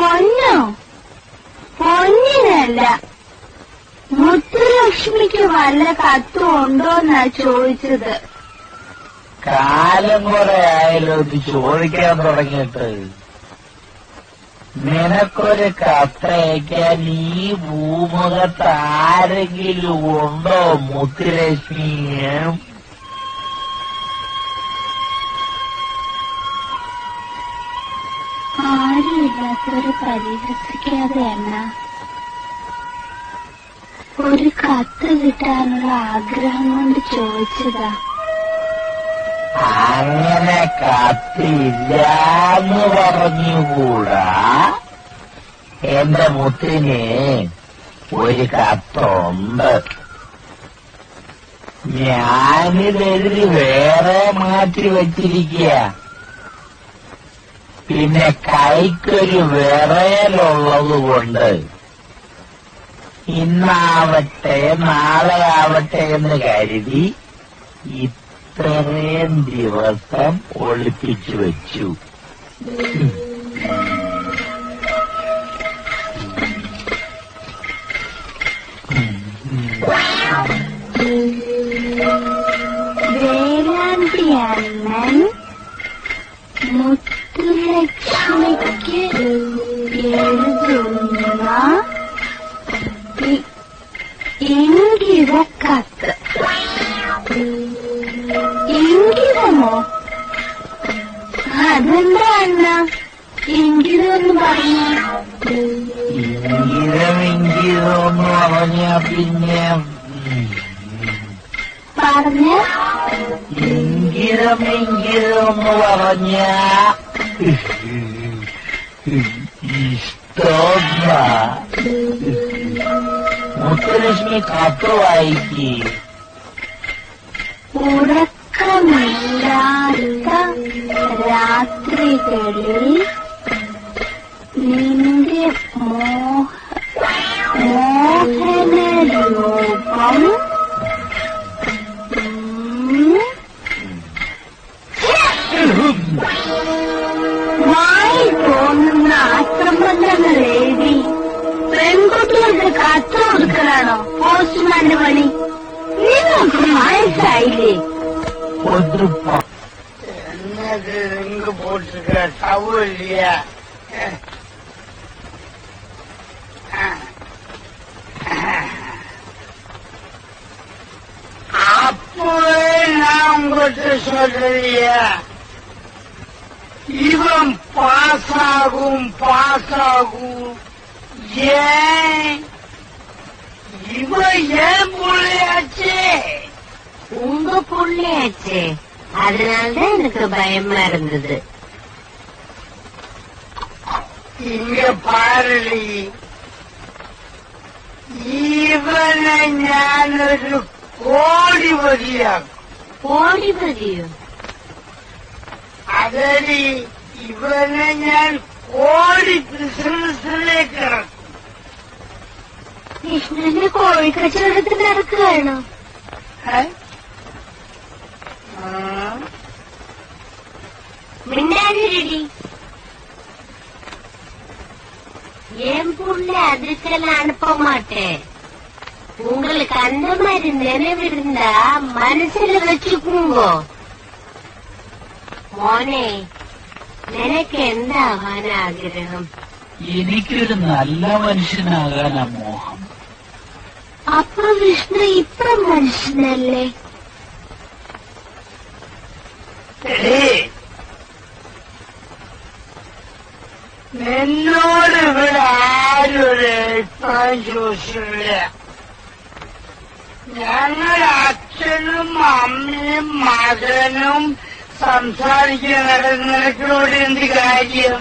പൊന്നോ? പൊന്നിനല്ല, മുത്തുലക്ഷ്മിക്ക് വല്ല കത്തും ഉണ്ടോന്നാ ചോദിച്ചത്. കാലം കുറെ ആയാലോ ഇത് ചോദിക്കാൻ തുടങ്ങിയിട്ട്. നിനക്കൊരു കത്തയക്കാൻ ഈ ഭൂമുഖത്ത് ആരെങ്കിലും ഉണ്ടോ മുത്തുലക്ഷ്മി? ആരുമില്ലാത്തവരെ പരിഹസിക്കാതെ അല്ല, ഒരു കത്ത് കിട്ടാനുള്ള ആഗ്രഹം കൊണ്ട് ചോദിച്ചതാ. അങ്ങനെ കത്തില്ലാന്ന് പറഞ്ഞുകൂടാ. എന്റെ മുത്തിന് ഒരു കത്തുണ്ട്. ഞാനിതെഴുതി വേറെ മാറ്റി വച്ചിരിക്കുക. പിന്നെ കൈക്കൊരു വിറയലുള്ളത് കൊണ്ട് ഇന്നാവട്ടെ നാളെ ആവട്ടെ എന്ന് കരുതി ഇത്രയും ദിവസം ഒളിപ്പിച്ചു വെച്ചു. വേലാന്തി അണ്ണൻ മുത്തുലക്ഷ്മിക്ക് എഴുതുന്ന ഇംഗിതക്കത്ത്. ഇംഗിതമോ? അതെന്താ അണ്ണ ഇംഗിതമെന്ന് പറഞ്ഞു? ഇംഗിതമെന്ന് പറഞ്ഞ പിന്നെ പറഞ്ഞ ഇംഗിതമെന്ന് പറഞ്ഞ ഇഷ്ടമ. മുത്തുലക്ഷ്മി കത്ത് വായിക്ക്. ഉറക്കമില്ലാത്ത രാത്രികളിൽ നിന്റെ മോഹനരൂപം വായി തോന്നുന്ന ആക്രമണങ്ങൾ എഴുതി പെൺകുട്ടികൾക്ക് കത്ത് കൊടുക്കലാണോ പോസ്റ്റ്മാന്റെ പണി? നിങ്ങൾക്ക് മനസ്സായില്ലേ? എന്നൊക്കെ പോട്ടുക സൗകര്യ. அப்பவே நான் உங்கள்கிட்ட சொல்றியா, இவன் பாஸ் ஆகும். ஏன் இவன் ஏன் புள்ளையாச்சு? உங்க புள்ளையாச்சு, அதனாலதான் எனக்கு பயமா இருந்தது. இங்க பாருடி, இவனை ஞானருக்கு கோடிபதியாகும். കോടിപതിയോ? അതടി, ഇവനെ ഞാൻ കോടി ബിസിനസ്സിലേക്ക് ഇറക്കും. കൃഷ്ണന്റെ കോഴിക്കച്ചവടത്തിൽ നടക്കുകയാണോ? மின்னாடி என் புள்ள அதுக்கெல்லாம் அனுப்ப மாட்டேன். உங்களுக்கு அந்த மாதிரி நினைவு இருந்தா மனசுல வச்சுக்குங்க. മോനെ, നിനക്ക് എന്താവാൻ ആഗ്രഹം? എനിക്കൊരു നല്ല മനുഷ്യനാകാനാ മോഹം. അപ്പൊ വിഷ്ണു ഇപ്പൊ മനുഷ്യനല്ലേ? നിന്നോട് ഇവിടെ ആരൊരു അഭിപ്രായം ചോദിച്ചില്ല. ഞങ്ങൾ അച്ഛനും അമ്മയും മകനും സംസാരിക്കുന്ന നിനക്കിനോട് എന്ത് കാര്യം?